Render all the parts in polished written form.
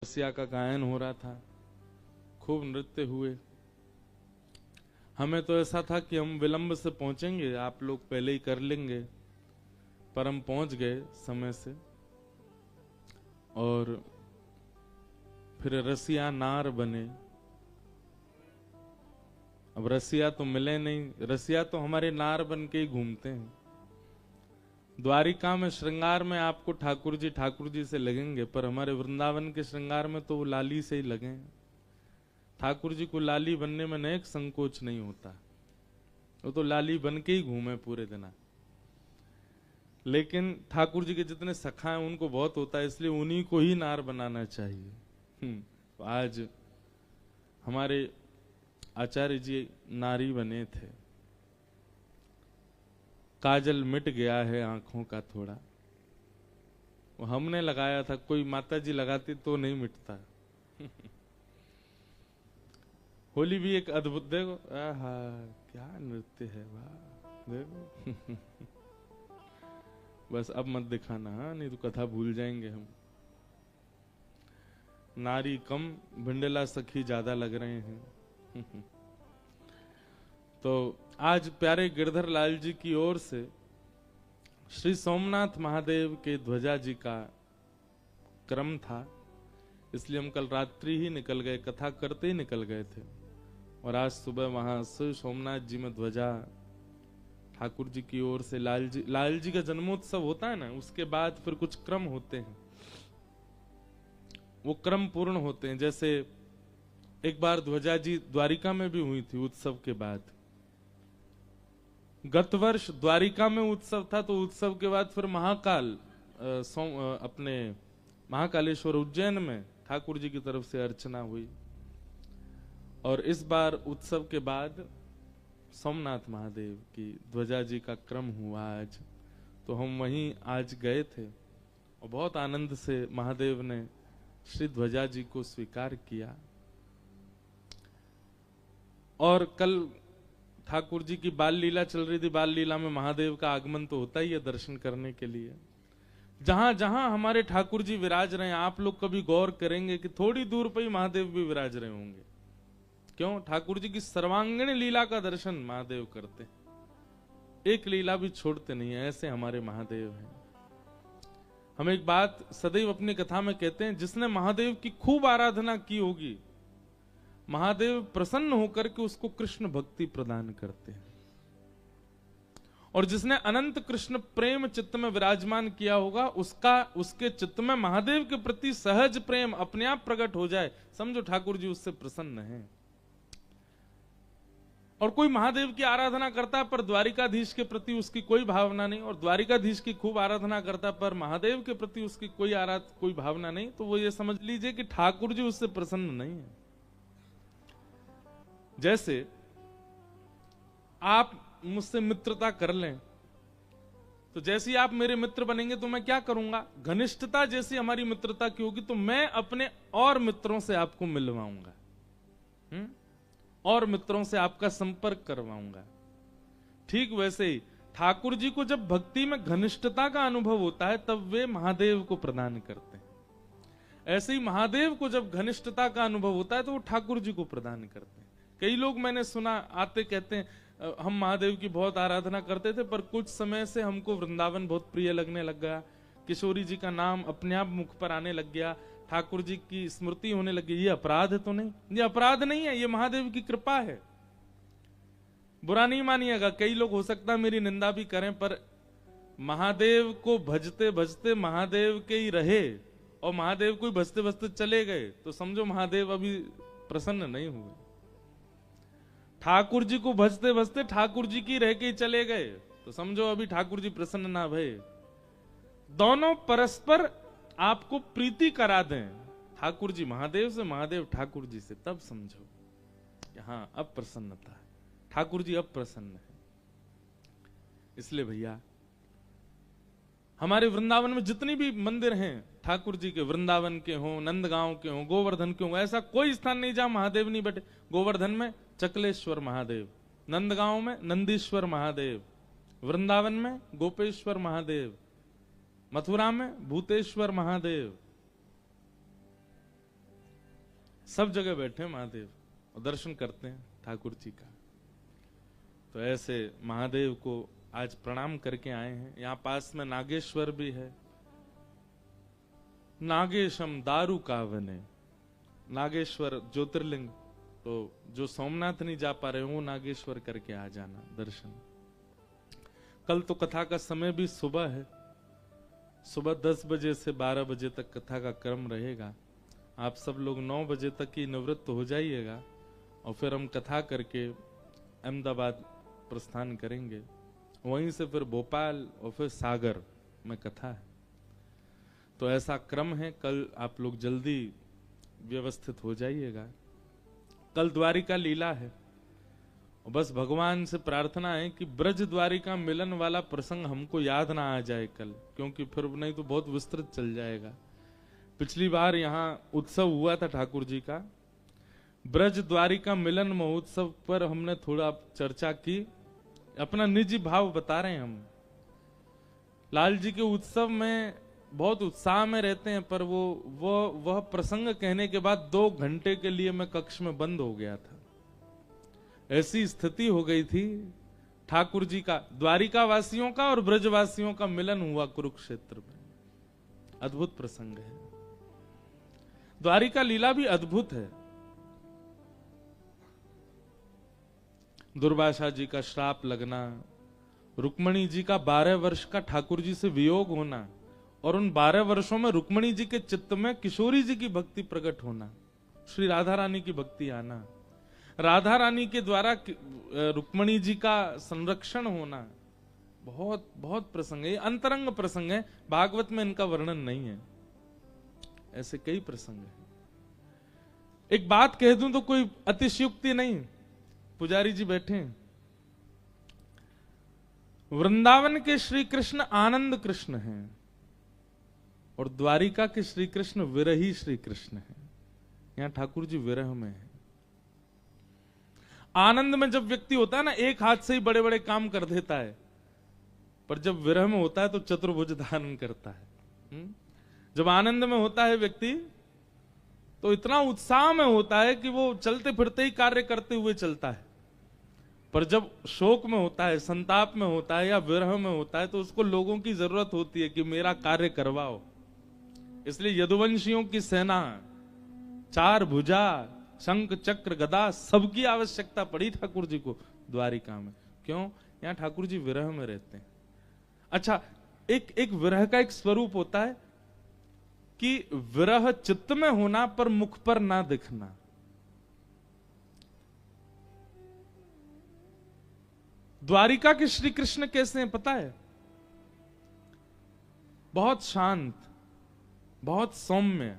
रसिया का गायन हो रहा था, खूब नृत्य हुए। हमें तो ऐसा था कि हम विलंब से पहुंचेंगे, आप लोग पहले ही कर लेंगे, पर हम पहुंच गए समय से। और फिर रसिया नार बने। अब रसिया तो मिले नहीं, रसिया तो हमारे नार बन के ही घूमते हैं। द्वारिका में श्रृंगार में आपको ठाकुर जी से लगेंगे, पर हमारे वृंदावन के श्रृंगार में तो वो लाली से ही लगे। ठाकुर जी को लाली बनने में एक संकोच नहीं होता, वो तो लाली बन के ही घूमे पूरे दिन। लेकिन ठाकुर जी के जितने सखा हैं उनको बहुत होता है, इसलिए उन्हीं को ही नार बनाना चाहिए। तो आज हमारे आचार्य जी नारी बने थे। काजल मिट गया है आंखों का थोड़ा, वो हमने लगाया था, कोई माता जी लगाती तो नहीं मिटता। होली भी एक अद्भुत, देखो आहा क्या नृत्य है, वाह देखो। बस अब मत दिखाना, हाँ नहीं तो कथा भूल जाएंगे हम। नारी कम भिंडला सखी ज्यादा लग रहे हैं। तो आज प्यारे गिरधर लाल जी की ओर से श्री सोमनाथ महादेव के ध्वजा जी का क्रम था, इसलिए हम कल रात्रि ही निकल गए, कथा करते ही निकल गए थे। और आज सुबह वहां श्री सोमनाथ जी में ध्वजा ठाकुर जी की ओर से लाल जी का जन्मोत्सव होता है ना, उसके बाद फिर कुछ क्रम होते हैं, वो क्रम पूर्ण होते हैं। जैसे एक बार ध्वजा जी द्वारिका में भी हुई थी उत्सव के बाद। गत वर्ष द्वारिका में उत्सव था, तो उत्सव के बाद फिर महाकाल अपने महाकालेश्वर उज्जैन में ठाकुर जी की तरफ से अर्चना हुई। और इस बार उत्सव के बाद सोमनाथ महादेव की ध्वजा जी का क्रम हुआ आज, तो हम वहीं आज गए थे और बहुत आनंद से महादेव ने श्री ध्वजा जी को स्वीकार किया। और कल ठाकुर जी की बाल लीला चल रही थी, बाल लीला में महादेव का आगमन तो होता ही है दर्शन करने के लिए। जहां जहां हमारे ठाकुर जी विराज रहे हैं, आप लोग कभी गौर करेंगे कि थोड़ी दूर पर ही महादेव भी विराज रहे होंगे। क्यों? ठाकुर जी की सर्वांगीण लीला का दर्शन महादेव करते हैं, एक लीला भी छोड़ते नहीं है, ऐसे हमारे महादेव हैं। हम एक बात सदैव अपनी कथा में कहते हैं, जिसने महादेव की खूब आराधना की होगी, महादेव प्रसन्न होकर के उसको कृष्ण भक्ति प्रदान करते हैं। और जिसने अनंत कृष्ण प्रेम चित्त में विराजमान किया होगा, उसके चित्त में महादेव के प्रति सहज प्रेम अपने आप प्रकट हो जाए, समझो ठाकुर जी उससे प्रसन्न हैं। और कोई महादेव की आराधना करता है पर द्वारिकाधीश के प्रति उसकी कोई भावना नहीं, और द्वारिकाधीश की खूब आराधना करता है पर महादेव के प्रति उसकी कोई भावना नहीं, तो वो ये समझ लीजिए कि ठाकुर जी उससे प्रसन्न नहीं है। जैसे आप मुझसे मित्रता कर लें, तो जैसे ही आप मेरे मित्र बनेंगे तो मैं क्या करूंगा, घनिष्ठता जैसी हमारी मित्रता की होगी तो मैं अपने और मित्रों से आपको मिलवाऊंगा, और मित्रों से आपका संपर्क करवाऊंगा। ठीक वैसे ही ठाकुर जी को जब भक्ति में घनिष्ठता का अनुभव होता है, तब वे महादेव को प्रदान करते हैं। ऐसे ही महादेव को जब घनिष्ठता का अनुभव होता है तो वो ठाकुर जी को प्रदान करते हैं। कई लोग मैंने सुना आते कहते हैं, हम महादेव की बहुत आराधना करते थे, पर कुछ समय से हमको वृंदावन बहुत प्रिय लगने लग गया, किशोरी जी का नाम अपने आप मुख पर आने लग गया, ठाकुर जी की स्मृति होने लगी। ये अपराध है तो नहीं? ये अपराध नहीं है, ये महादेव की कृपा है। बुरा नहीं मानिएगा, कई लोग हो सकता है मेरी निंदा भी करें, पर महादेव को भजते भजते महादेव के ही रहे और महादेव को भजते भजते चले गए, तो समझो महादेव अभी प्रसन्न नहीं हुए। ठाकुर जी को भजते भजते ठाकुर जी की रह के चले गए, तो समझो अभी ठाकुर जी प्रसन्न ना भये। दोनों परस्पर आपको प्रीति करा दें, ठाकुर जी महादेव से, महादेव ठाकुर जी से, तब समझो कि हाँ अब प्रसन्नता है, ठाकुर जी अब प्रसन्न है। इसलिए भैया हमारे वृंदावन में जितनी भी मंदिर हैं ठाकुर जी के, वृंदावन के हों, नंदगांव के हों, गोवर्धन के हों, ऐसा कोई स्थान नहीं जहां महादेव नहीं बैठे। गोवर्धन में चकलेश्वर महादेव, नंदगांव में नंदीश्वर महादेव, वृंदावन में गोपेश्वर महादेव, मथुरा में भूतेश्वर महादेव, सब जगह बैठे हैं महादेव और दर्शन करते हैं ठाकुर जी का। तो ऐसे महादेव को आज प्रणाम करके आए हैं। यहाँ पास में नागेश्वर भी है। नागेशम दारू कावने, नागेश्वर ज्योतिर्लिंग। तो जो सोमनाथ नहीं जा पा रहे हो वो नागेश्वर करके आ जाना दर्शन। कल तो कथा का समय भी सुबह है, सुबह 10 बजे से 12 बजे तक कथा का क्रम रहेगा। आप सब लोग 9 बजे तक ही निवृत्त हो जाइएगा और फिर हम कथा करके अहमदाबाद प्रस्थान करेंगे। वहीं से फिर भोपाल और फिर सागर में कथा है। तो ऐसा क्रम है। कल आप लोग जल्दी व्यवस्थित हो जाइएगा। कल द्वारिका लीला है और बस भगवान से प्रार्थना है कि ब्रज द्वारिका मिलन वाला प्रसंग हमको याद ना आ जाए कल, क्योंकि फिर नहीं तो बहुत विस्तृत चल जाएगा। पिछली बार यहाँ उत्सव हुआ था ठाकुर जी का, ब्रज द्वारिका मिलन महोत्सव पर हमने थोड़ा चर्चा की। अपना निजी भाव बता रहे हैं हम। लाल जी के उत्सव में बहुत उत्साह में रहते हैं, पर वह प्रसंग कहने के बाद 2 घंटे के लिए मैं कक्ष में बंद हो गया था। ऐसी स्थिति हो गई थी। ठाकुर जी का, द्वारिका वासियों का और ब्रजवासियों का मिलन हुआ कुरुक्षेत्र में। अद्भुत प्रसंग है। द्वारिका लीला भी अद्भुत है। दुर्वासा जी का श्राप लगना, रुक्मणी जी का 12 वर्ष का ठाकुर जी से वियोग होना और उन 12 वर्षों में रुक्मणी जी के चित्त में किशोरी जी की भक्ति प्रकट होना, श्री राधा रानी की भक्ति आना, राधा रानी के द्वारा रुक्मणी जी का संरक्षण होना, बहुत बहुत प्रसंग है। अंतरंग प्रसंग है, भागवत में इनका वर्णन नहीं है। ऐसे कई प्रसंग हैं। एक बात कह दूं तो कोई अतिशयोक्ति नहीं। पुजारी जी बैठे हैं। वृंदावन के श्री कृष्ण आनंद कृष्ण हैं और द्वारिका के श्री कृष्ण विरही श्री कृष्ण हैं। यहां ठाकुर जी विरह में है। आनंद में जब व्यक्ति होता है ना, एक हाथ से ही बड़े बड़े काम कर देता है, पर जब विरह में होता है तो चतुर्भुज धारण करता है। जब आनंद में होता है व्यक्ति तो इतना उत्साह में होता है कि वो चलते फिरते ही कार्य करते हुए चलता है, पर जब शोक में होता है, संताप में होता है या विरह में होता है तो उसको लोगों की जरूरत होती है कि मेरा कार्य करवाओ। इसलिए यदुवंशियों की सेना, 4 भुजा, शंख चक्र गदा, सबकी आवश्यकता पड़ी ठाकुर जी को द्वारिका में। क्यों? यहां ठाकुर जी विरह में रहते हैं। अच्छा, एक विरह का एक स्वरूप होता है कि विरह चित्त में होना पर मुख पर ना दिखना। द्वारिका के श्री कृष्ण कैसे हैं पता है? बहुत शांत, बहुत सौम्य,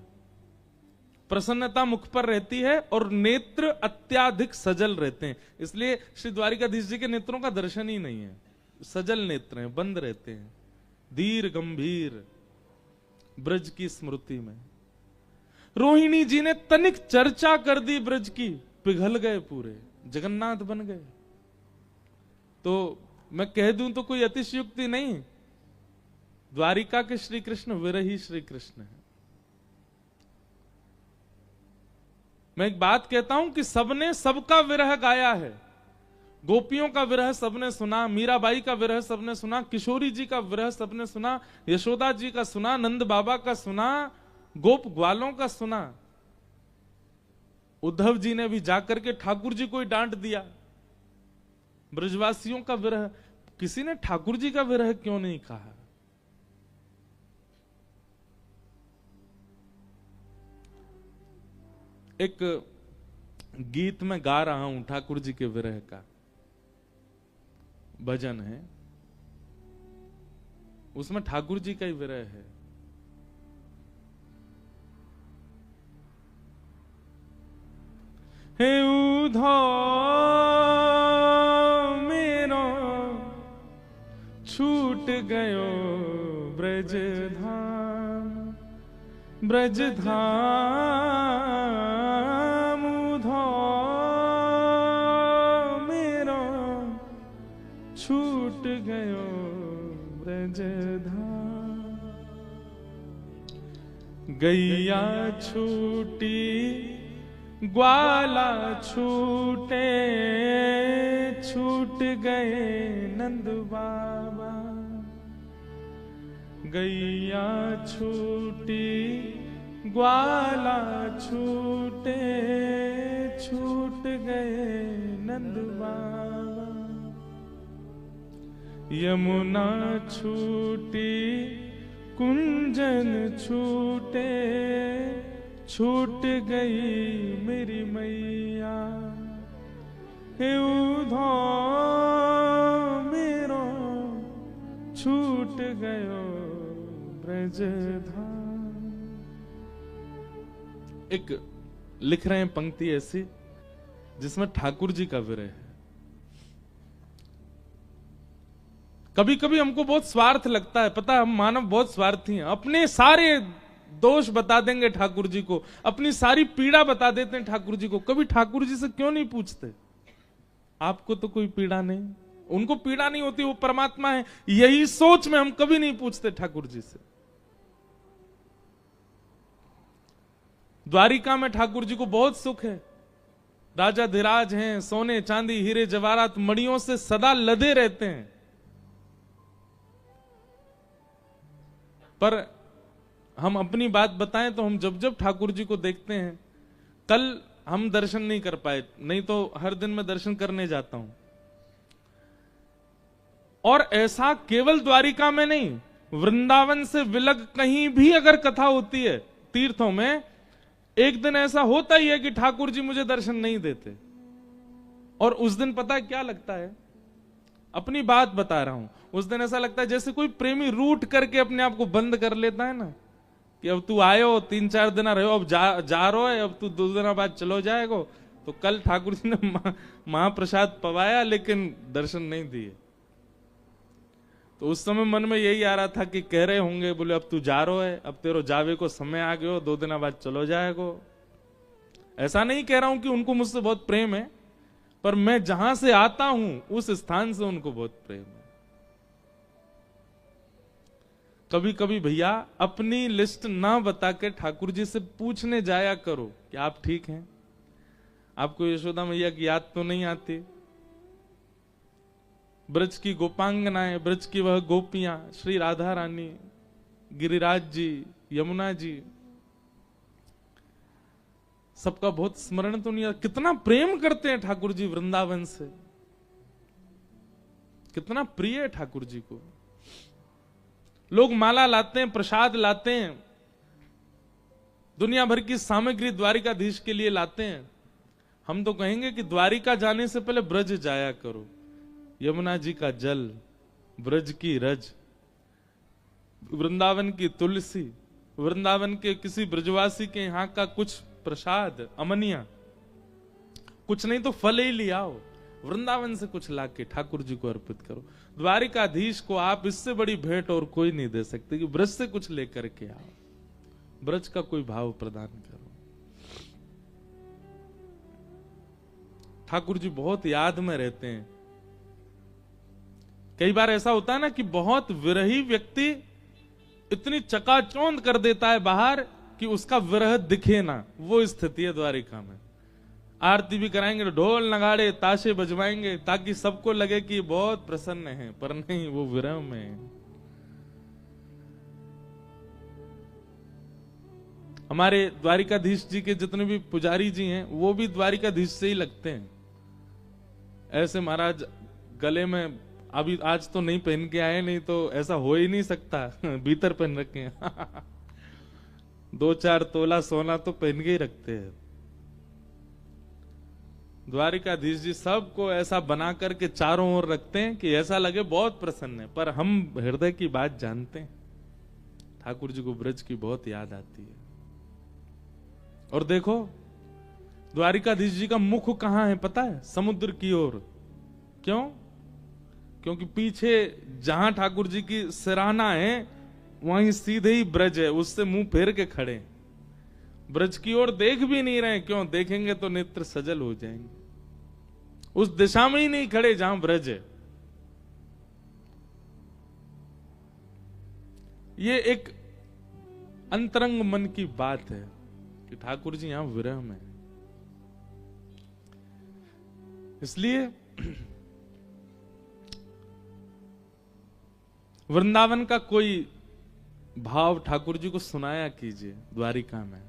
प्रसन्नता मुख पर रहती है और नेत्र अत्याधिक सजल रहते हैं। इसलिए श्री द्वारिकाधीश जी के नेत्रों का दर्शन ही नहीं है। सजल नेत्र हैं, बंद रहते हैं, धीर गंभीर, ब्रज की स्मृति में। रोहिणी जी ने तनिक चर्चा कर दी ब्रज की, पिघल गए, पूरे जगन्नाथ बन गए। तो मैं कह दूं तो कोई अतिशयोक्ति नहीं। द्वारिका के श्री कृष्ण विरही श्री कृष्ण है। मैं एक बात कहता हूं कि सबने सबका विरह गाया है। गोपियों का विरह सबने सुना, मीराबाई का विरह सबने सुना, किशोरी जी का विरह सबने सुना, यशोदा जी का सुना, नंद बाबा का सुना, गोप ग्वालों का सुना। उद्धव जी ने भी जाकर के ठाकुर जी को ही डांट दिया। ब्रजवासियों का विरह, किसी ने ठाकुर जी का विरह क्यों नहीं कहा? एक गीत में गा रहा हूं ठाकुर जी के विरह का, भजन है, उसमें ठाकुर जी का ही विरह है। हे उधो मेरो छूट गयो ब्रज धाम, ब्रज धाम उधो मेरो छूट गयो ब्रज धाम। गैया छूटी ग्वाला छूटे छूट गए नंद बाबा, गैया छूटी ग्वाला छूटे छूट गए नंद बाबा, यमुना छूटी कुंजन छूटे छूट गई मेरी मैया, हे उधो मेरो छूट गयो ब्रजधाम। एक लिख रहे हैं पंक्ति ऐसी जिसमें ठाकुर जी का विरह है। कभी कभी हमको बहुत स्वार्थ लगता है, पता है हम मानव बहुत स्वार्थी हैं, अपने सारे दोष बता देंगे ठाकुर जी को, अपनी सारी पीड़ा बता देते हैं ठाकुर जी को। कभी ठाकुर जी से क्यों नहीं पूछते आपको तो कोई पीड़ा नहीं, उनको पीड़ा नहीं होती, वो परमात्मा है, यही सोच में हम कभी नहीं पूछते ठाकुर जी से। द्वारिका में ठाकुर जी को बहुत सुख है, राजा धीराज हैं, सोने चांदी हीरे जवाहरात मणियों से सदा लदे रहते हैं, पर हम अपनी बात बताएं तो हम जब जब ठाकुर जी को देखते हैं, कल हम दर्शन नहीं कर पाए, नहीं तो हर दिन मैं दर्शन करने जाता हूं। और ऐसा केवल द्वारिका में नहीं, वृंदावन से विलग कहीं भी अगर कथा होती है तीर्थों में, एक दिन ऐसा होता ही है कि ठाकुर जी मुझे दर्शन नहीं देते। और उस दिन पता है क्या लगता है, अपनी बात बता रहा हूं, उस दिन ऐसा लगता है जैसे कोई प्रेमी रूठ करके अपने आप को बंद कर लेता है ना, कि अब तू आयो 3-4 दिन रहो, अब जा रहो है, अब तू 2 दिन बाद चलो जाएगो। तो कल ठाकुर जी ने महाप्रसाद पवाया लेकिन दर्शन नहीं दिए, तो उस समय मन में यही आ रहा था कि कह रहे होंगे, बोले अब तू जा रहो है, अब तेरो जावे को समय आ गयो, 2 दिन बाद चलो जाएगो। ऐसा नहीं कह रहा हूं कि उनको मुझसे बहुत प्रेम है, पर मैं जहां से आता हूं उस स्थान से उनको बहुत प्रेम है। कभी कभी भैया अपनी लिस्ट ना बता के ठाकुर जी से पूछने जाया करो कि आप ठीक हैं, आपको यशोदा मैया की याद तो नहीं आती, ब्रज की गोपांगनाएं, ब्रज की वह गोपियां, श्री राधा रानी, गिरिराज जी, यमुना जी, सबका बहुत स्मरण तो नहीं, कितना प्रेम करते हैं ठाकुर जी वृंदावन से, कितना प्रिय है ठाकुर जी को। लोग माला लाते हैं, प्रसाद लाते हैं, दुनिया भर की सामग्री द्वारिकाधीश के लिए लाते हैं। हम तो कहेंगे कि द्वारिका जाने से पहले ब्रज जाया करो, यमुना जी का जल, ब्रज की रज, वृंदावन की तुलसी, वृंदावन के किसी ब्रजवासी के यहाँ का कुछ प्रसाद, अमनिया, कुछ नहीं तो फल ही ले आओ, वृंदावन से कुछ लाके ठाकुर जी को अर्पित करो। द्वारिकाधीश को आप इससे बड़ी भेंट और कोई नहीं दे सकते कि ब्रज से कुछ लेकर के आओ, ब्रज का कोई भाव प्रदान करो। ठाकुर जी बहुत याद में रहते हैं। कई बार ऐसा होता है ना कि बहुत विरही व्यक्ति इतनी चकाचौंध कर देता है बाहर कि उसका विरह दिखे ना, वो स्थिति है द्वारिका में। आरती भी कराएंगे, ढोल नगाड़े ताशे बजवाएंगे ताकि सबको लगे कि बहुत प्रसन्न है, पर नहीं, वो विरह में है। हमारे द्वारिकाधीश जी के जितने भी पुजारी जी हैं वो भी द्वारिकाधीश से ही लगते हैं। ऐसे महाराज गले में अभी आज तो नहीं पहन के आए, नहीं तो ऐसा हो ही नहीं सकता, भीतर पहन रखे हैं 2-4 तोला सोना तो पहन के ही रखते हैं। द्वारिकाधीश जी सबको ऐसा बना करके चारों ओर रखते हैं कि ऐसा लगे बहुत प्रसन्न है, पर हम हृदय की बात जानते हैं, ठाकुर जी को ब्रज की बहुत याद आती है। और देखो द्वारिकाधीश जी का मुख कहां है पता है? समुद्र की ओर। क्यों? क्योंकि पीछे जहां ठाकुर जी की सिराना है वहीं सीधे ही ब्रज है, उससे मुंह फेर के खड़े, ब्रज की ओर देख भी नहीं रहे। क्यों? देखेंगे तो नेत्र सजल हो जाएंगे। उस दिशा में ही नहीं खड़े जहां ब्रज है। ये एक अंतरंग मन की बात है कि ठाकुर जी यहां विरह में। इसलिए वृंदावन का कोई भाव ठाकुर जी को सुनाया कीजिए द्वारिका में।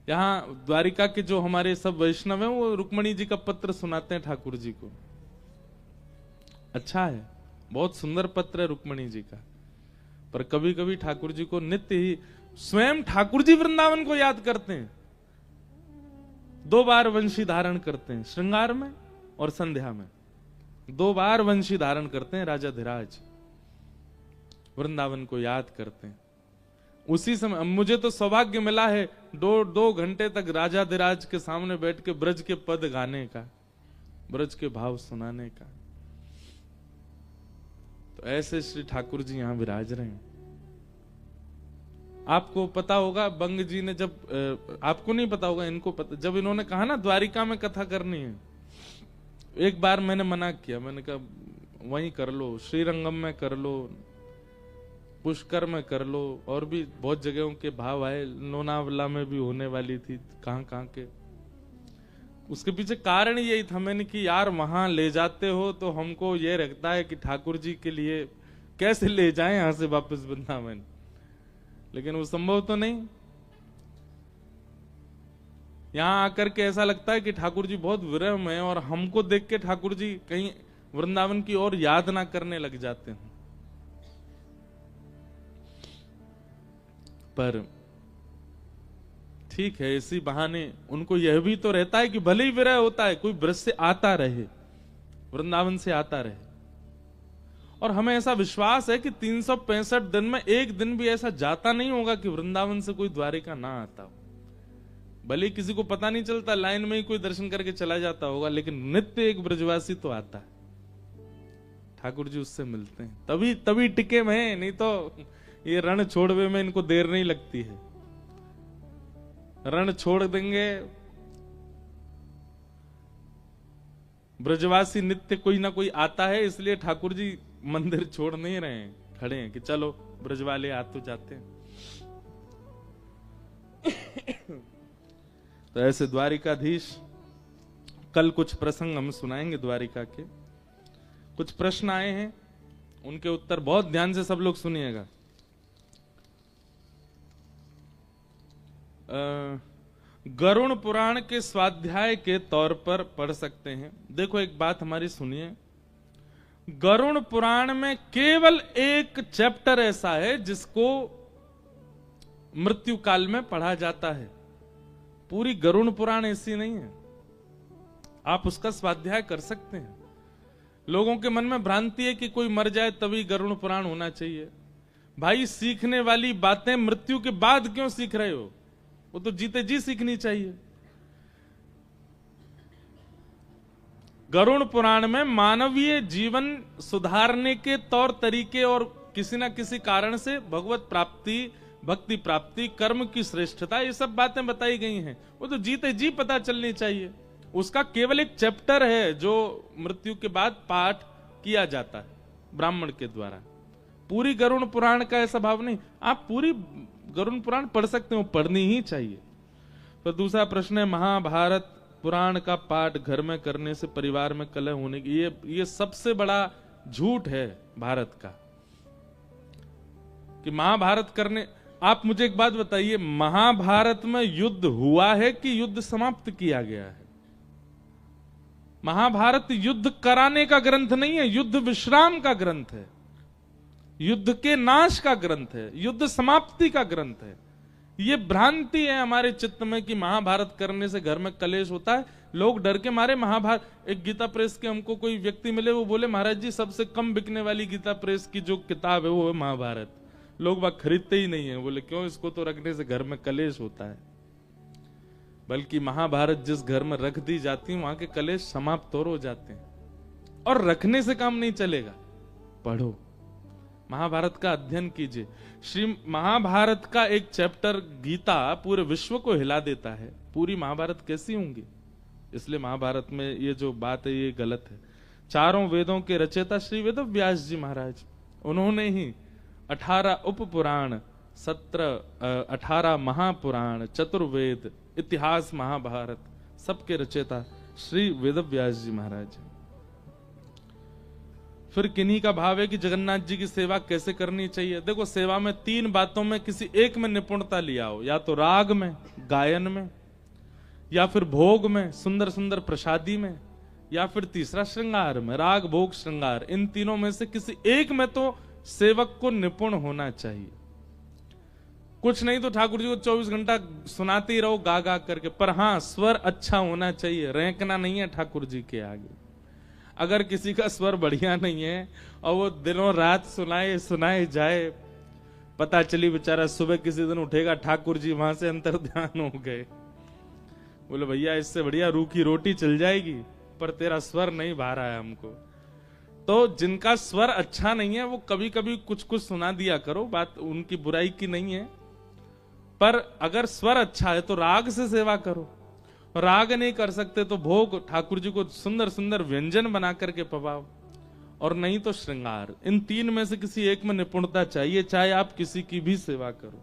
यहां द्वारिका के जो हमारे सब वैष्णव हैं वो रुक्मणी जी का पत्र सुनाते हैं ठाकुर जी को। अच्छा है, बहुत सुंदर पत्र है रुक्मणी जी का। पर कभी कभी ठाकुर जी को नित्य ही स्वयं ठाकुर जी वृंदावन को याद करते हैं। 2 बार वंशी धारण करते हैं, श्रृंगार में और संध्या में 2 बार वंशी धारण करते हैं। राजा धीराज वृंदावन को याद करते हैं। उसी समय मुझे तो सौभाग्य मिला है 2 घंटे तक राजा धीराज के सामने बैठ के ब्रज के पद गाने का, ब्रज के भाव सुनाने का। तो ऐसे श्री ठाकुर जी यहां विराज रहे हैं। आपको पता होगा बंग जी ने जब, आपको नहीं पता होगा, इनको पता, जब इन्होंने कहा ना द्वारिका में कथा करनी है, एक बार मैंने मना किया। मैंने कहा वहीं कर लो, श्रीरंगम में कर लो, पुष्कर में कर लो, और भी बहुत जगहों के भाव आए, लोनावला में भी होने वाली थी, कहां के। उसके पीछे कारण यही था, मैंने कि यार वहां ले जाते हो तो हमको ये रखता है कि ठाकुर जी के लिए कैसे ले जाएं यहां से वापस वृंदावन, लेकिन वो संभव तो नहीं। यहां आकर के ऐसा लगता है कि ठाकुर जी बहुत विरम है, और हमको देख के ठाकुर जी कहीं वृंदावन की ओर याद ना करने लग जाते हैं। पर ठीक है, इसी बहाने उनको यह भी तो रहता है कि भले ही विरह होता है, कोई ब्रज से आता रहे, वृंदावन से आता रहे। और हमें ऐसा विश्वास है कि 365 दिन में एक दिन भी ऐसा जाता नहीं होगा कि वृंदावन से कोई द्वारिका ना आता हो। भले किसी को पता नहीं चलता, लाइन में ही कोई दर्शन करके चला जाता होगा, लेकिन नित्य एक ब्रजवासी तो आता है। ठाकुर जी उससे मिलते हैं, तभी टिके में, नहीं तो ये रण छोड़वे में इनको देर नहीं लगती है। रण छोड़ देंगे, ब्रजवासी नित्य कोई ना कोई आता है, इसलिए ठाकुर जी मंदिर छोड़ नहीं रहे हैं, खड़े हैं कि चलो ब्रजवाले आ तो जाते हैं। तो ऐसे द्वारिकाधीश, कल कुछ प्रसंग हम सुनाएंगे द्वारिका के। कुछ प्रश्न आए हैं, उनके उत्तर बहुत ध्यान से सब लोग सुनिएगा। गरुण पुराण के स्वाध्याय के तौर पर पढ़ सकते हैं। देखो एक बात हमारी सुनिए, गरुण पुराण में केवल एक चैप्टर ऐसा है जिसको मृत्यु काल में पढ़ा जाता है। पूरी गरुण पुराण ऐसी नहीं है। आप उसका स्वाध्याय कर सकते हैं। लोगों के मन में भ्रांति है कि कोई मर जाए तभी गरुण पुराण होना चाहिए। भाई, सीखने वाली बातें मृत्यु के बाद क्यों सीख रहे हो? वो तो जीते जी सीखनी चाहिए। गरुण पुराण में मानवीय जीवन सुधारने के तौर तरीके और किसी ना किसी कारण से भगवत प्राप्ति, भक्ति प्राप्ति, कर्म की श्रेष्ठता, ये सब बातें बताई गई हैं। वो तो जीते जी पता चलनी चाहिए। उसका केवल एक चैप्टर है जो मृत्यु के बाद पाठ किया जाता है ब्राह्मण के द्वारा। पूरी गरुण पुराण का ऐसा भाव नहीं। आप पूरी गरुण पुराण पढ़ सकते हो, पढ़नी ही चाहिए। तो दूसरा प्रश्न है, महाभारत पुराण का पाठ घर में करने से परिवार में कलह होने की, ये सबसे बड़ा झूठ है भारत का कि महाभारत करने। आप मुझे एक बात बताइए, महाभारत में युद्ध हुआ है कि युद्ध समाप्त किया गया है? महाभारत युद्ध कराने का ग्रंथ नहीं है, युद्ध विश्राम का ग्रंथ है, युद्ध के नाश का ग्रंथ है, युद्ध समाप्ति का ग्रंथ है। ये भ्रांति है हमारे चित्त में कि महाभारत करने से घर में कलेश होता है। लोग डर के मारे महाभारत, एक गीता प्रेस के हमको कोई व्यक्ति मिले, वो बोले महाराज जी सबसे कम बिकने वाली गीता प्रेस की जो किताब है वो है महाभारत, लोग वह खरीदते ही नहीं है। बोले क्यों? इसको तो रखने से घर में कलेश होता है। बल्कि महाभारत जिस घर में रख दी जाती है वहां के कलेश समाप्त और हो जाते हैं। और रखने से काम नहीं चलेगा, पढ़ो, महाभारत का अध्ययन कीजिए। श्री महाभारत का एक चैप्टर गीता पूरे विश्व को हिला देता है। पूरी महाभारत कैसी होंगी? इसलिए महाभारत में ये जो बात है ये गलत है। 4 वेदों के रचयिता श्री वेद व्यास जी महाराज, उन्होंने ही 18 उप पुराण, 18 महापुराण, चतुर्वेद, इतिहास, महाभारत, सबके रचयिता श्री वेदव्यास जी महाराज। फिर किन्हीं का भाव है कि जगन्नाथ जी की सेवा कैसे करनी चाहिए। देखो, सेवा में 3 बातों में किसी एक में निपुणता लिया हो, या तो राग में, गायन में, या फिर भोग में, सुंदर सुंदर प्रसादी में, या फिर तीसरा श्रृंगार में। राग, भोग, श्रृंगार, इन तीनों में से किसी एक में तो सेवक को निपुण होना चाहिए। कुछ नहीं तो ठाकुर जी को 24 घंटा सुनाते ही रहो गा गा करके, पर हाँ स्वर अच्छा होना चाहिए, रेंकना नहीं है ठाकुर जी के आगे। अगर किसी का स्वर बढ़िया नहीं है और वो दिनों रात सुनाए सुनाए जाए, पता चली बेचारा सुबह किसी दिन उठेगा, ठाकुर जी वहां से अंतर ध्यान हो गए, बोले भैया इससे बढ़िया रूखी रोटी चल जाएगी, पर तेरा स्वर नहीं भा रहा है हमको। तो जिनका स्वर अच्छा नहीं है वो कभी कभी कुछ कुछ सुना दिया करो, बात उनकी बुराई की नहीं है, पर अगर स्वर अच्छा है तो राग से सेवा करो। राग नहीं कर सकते तो भोग, ठाकुर जी को सुंदर सुंदर व्यंजन बना करके पवाओ, और नहीं तो श्रृंगार। इन 3 में से किसी एक में निपुणता चाहिए, चाहे आप किसी की भी सेवा करो।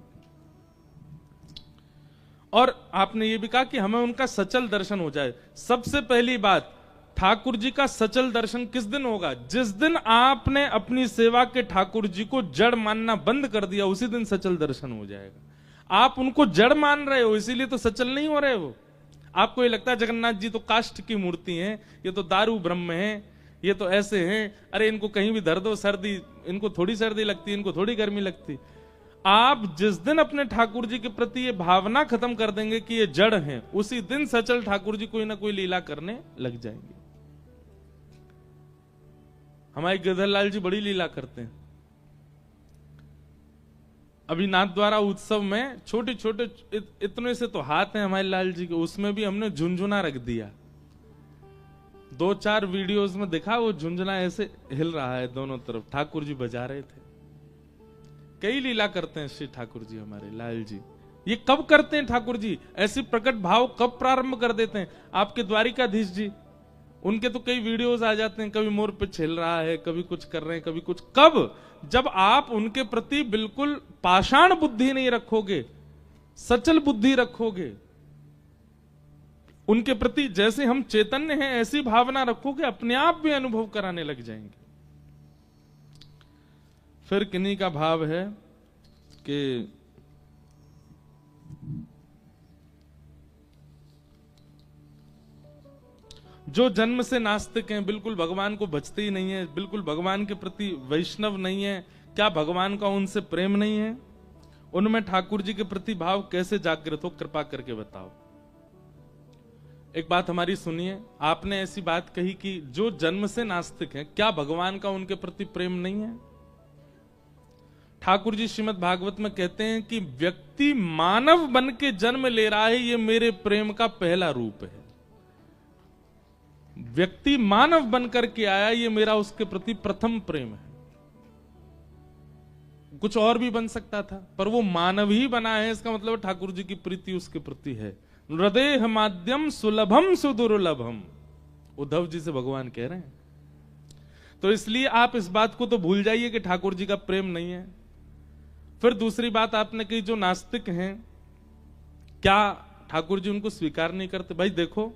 और आपने ये भी कहा कि हमें उनका सचल दर्शन हो जाए। सबसे पहली बात, ठाकुर जी का सचल दर्शन किस दिन होगा? जिस दिन आपने अपनी सेवा के ठाकुर जी को जड़ मानना बंद कर दिया, उसी दिन सचल दर्शन हो जाएगा। आप उनको जड़ मान रहे हो, इसीलिए तो सचल नहीं हो रहे हो। आपको ये लगता है जगन्नाथ जी तो काष्ठ की मूर्ति हैं, ये तो दारू ब्रह्म हैं, ये तो ऐसे हैं, अरे इनको कहीं भी धर दो, सर्दी, इनको थोड़ी सर्दी लगती, इनको थोड़ी गर्मी लगती। आप जिस दिन अपने ठाकुर जी के प्रति ये भावना खत्म कर देंगे कि ये जड़ हैं, उसी दिन सचल ठाकुर जी कोई ना कोई लीला करने लग जाएंगे। हमारे गिरधरलाल जी बड़ी लीला करते हैं। अभी नाथ द्वारा उत्सव में छोटे छोटे इतने से तो हाथ हैं हमारे लाल जी के, उसमें भी हमने झुंझुना रख दिया। 2-4 वीडियोस में देखा वो झुंझुना ऐसे हिल रहा है दोनों तरफ, ठाकुर जी बजा रहे थे। कई लीला करते हैं श्री ठाकुर जी हमारे लाल जी। ये कब करते हैं ठाकुर जी? ऐसी प्रकट भाव कब प्रारंभ कर देते हैं? आपके द्वारिकाधीश जी, उनके तो कई वीडियोस आ जाते हैं, कभी मोर पे छिल रहा है, कभी कुछ कर रहे हैं, कभी कुछ। कब? जब आप उनके प्रति बिल्कुल पाषाण बुद्धि नहीं रखोगे, सचल बुद्धि रखोगे, उनके प्रति जैसे हम चैतन्य हैं ऐसी भावना रखोगे, अपने आप भी अनुभव कराने लग जाएंगे। फिर किन्हीं का भाव है कि जो जन्म से नास्तिक हैं, बिल्कुल भगवान को भजते ही नहीं है, बिल्कुल भगवान के प्रति वैष्णव नहीं है, क्या भगवान का उनसे प्रेम नहीं है? उनमें ठाकुर जी के प्रति भाव कैसे जागृत हो, कृपा करके बताओ। एक बात हमारी सुनिए, आपने ऐसी बात कही कि जो जन्म से नास्तिक हैं, क्या भगवान का उनके प्रति प्रेम नहीं है? ठाकुर जी श्रीमद् भागवत में कहते हैं कि व्यक्ति मानव बन के जन्म ले रहा है, ये मेरे प्रेम का पहला रूप है। व्यक्ति मानव बनकर के आया, ये मेरा उसके प्रति प्रथम प्रेम है। कुछ और भी बन सकता था, पर वो मानव ही बना है, इसका मतलब ठाकुर जी की प्रीति उसके प्रति है। हृदय माध्यम सुलभम सुदुर्लभम, उद्धव जी से भगवान कह रहे हैं। तो इसलिए आप इस बात को तो भूल जाइए कि ठाकुर जी का प्रेम नहीं है। फिर दूसरी बात आपने कही, जो नास्तिक हैं, क्या ठाकुर जी उनको स्वीकार नहीं करते? भाई देखो,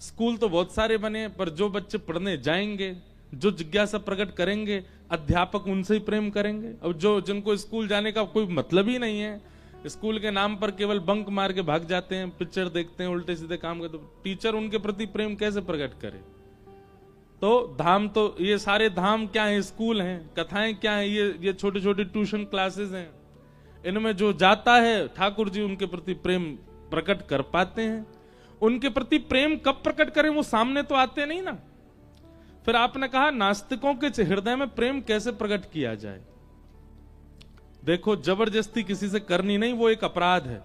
स्कूल तो बहुत सारे बने, पर जो बच्चे पढ़ने जाएंगे, जो जिज्ञासा प्रकट करेंगे, अध्यापक उनसे ही प्रेम करेंगे। अब जो जिनको स्कूल जाने का कोई मतलब ही नहीं है, स्कूल के नाम पर केवल बंक मार के भाग जाते हैं, पिक्चर देखते हैं, उल्टे सीधे काम करते, तो टीचर उनके प्रति प्रेम कैसे प्रकट करे? तो धाम, तो ये सारे धाम क्या है? स्कूल हैं। कथाएं क्या है? ये छोटे छोटे ट्यूशन क्लासेस हैं। इनमें जो जाता है, ठाकुर जी उनके प्रति प्रेम प्रकट कर पाते हैं। उनके प्रति प्रेम कब प्रकट करें? वो सामने तो आते नहीं ना। फिर आपने कहा नास्तिकों के हृदय में प्रेम कैसे प्रकट किया जाए? देखो, जबरदस्ती किसी से करनी नहीं, वो एक अपराध है।